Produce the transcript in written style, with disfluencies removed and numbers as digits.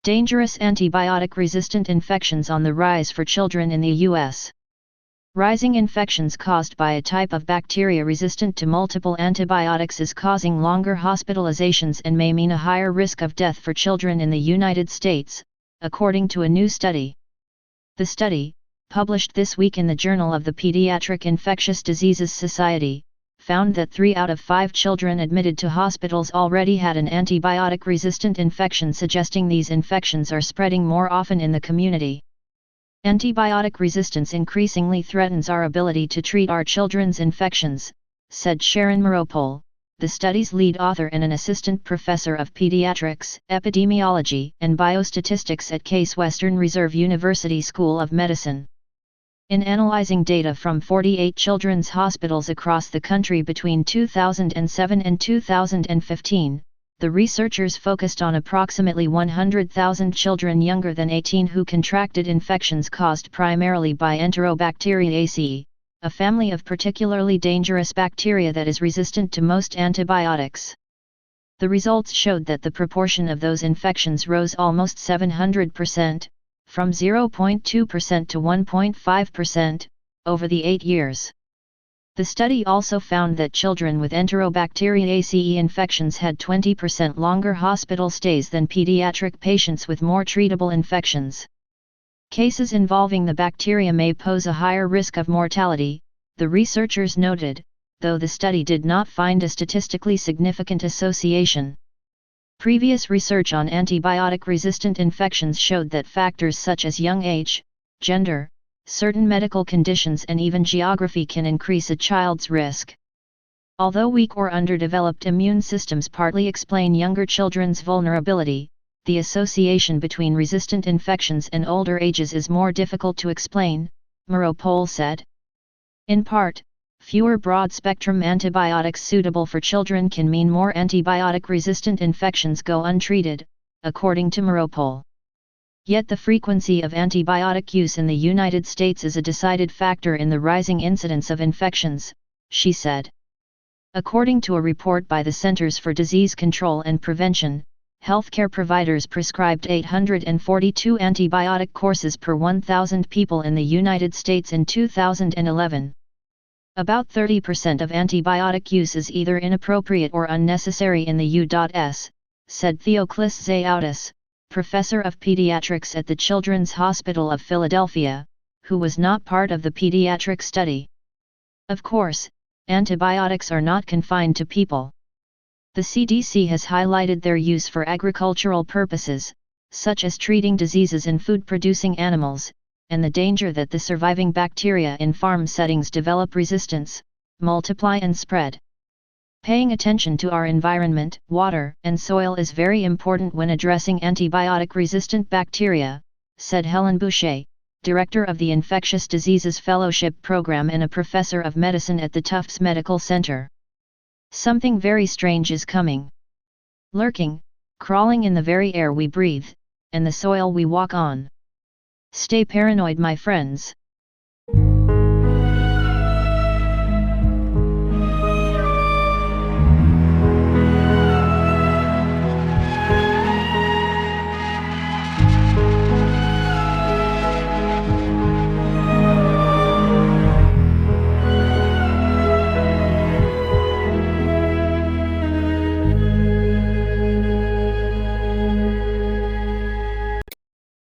Dangerous antibiotic-resistant infections on the rise for children in the U.S. Rising infections caused by a type of bacteria resistant to multiple antibiotics is causing longer hospitalizations and may mean a higher risk of death for children in the United States, according to a new study. The study, published this week in the Journal of the Pediatric Infectious Diseases Society, found that 3 out of 5 children admitted to hospitals already had an antibiotic-resistant infection, suggesting these infections are spreading more often in the community. Antibiotic resistance increasingly threatens our ability to treat our children's infections, said Sharon Meropole, the study's lead author and an assistant professor of pediatrics, epidemiology, and biostatistics at Case Western Reserve University School of Medicine. In analyzing data from 48 children's hospitals across the country between 2007 and 2015, the researchers focused on approximately 100,000 children younger than 18 who contracted infections caused primarily by Enterobacteriaceae, a family of particularly dangerous bacteria that is resistant to most antibiotics. The results showed that the proportion of those infections rose almost 700%, from 0.2% to 1.5%, over the 8 years. The study also found that children with Enterobacteriaceae infections had 20% longer hospital stays than pediatric patients with more treatable infections. Cases involving the bacteria may pose a higher risk of mortality, the researchers noted, though the study did not find a statistically significant association. Previous research on antibiotic-resistant infections showed that factors such as young age, gender, certain medical conditions and even geography can increase a child's risk. Although weak or underdeveloped immune systems partly explain younger children's vulnerability, the association between resistant infections and older ages is more difficult to explain, Meropole said. In part, fewer broad-spectrum antibiotics suitable for children can mean more antibiotic-resistant infections go untreated, according to Meropole. Yet the frequency of antibiotic use in the United States is a decided factor in the rising incidence of infections, she said. According to a report by the Centers for Disease Control and Prevention, healthcare providers prescribed 842 antibiotic courses per 1,000 people in the United States in 2011. About 30% of antibiotic use is either inappropriate or unnecessary in the U.S., said Theoclis Zayoutis, professor of pediatrics at the Children's Hospital of Philadelphia, who was not part of the pediatric study. Of course, antibiotics are not confined to people. The CDC has highlighted their use for agricultural purposes, such as treating diseases in food-producing animals, and the danger that the surviving bacteria in farm settings develop resistance, multiply and spread. Paying attention to our environment, water, and soil is very important when addressing antibiotic-resistant bacteria, said Helen Boucher, director of the Infectious Diseases Fellowship Program and a professor of medicine at the Tufts Medical Center. Something very strange is coming. Lurking, crawling in the very air we breathe, and the soil we walk on. Stay paranoid, my friends.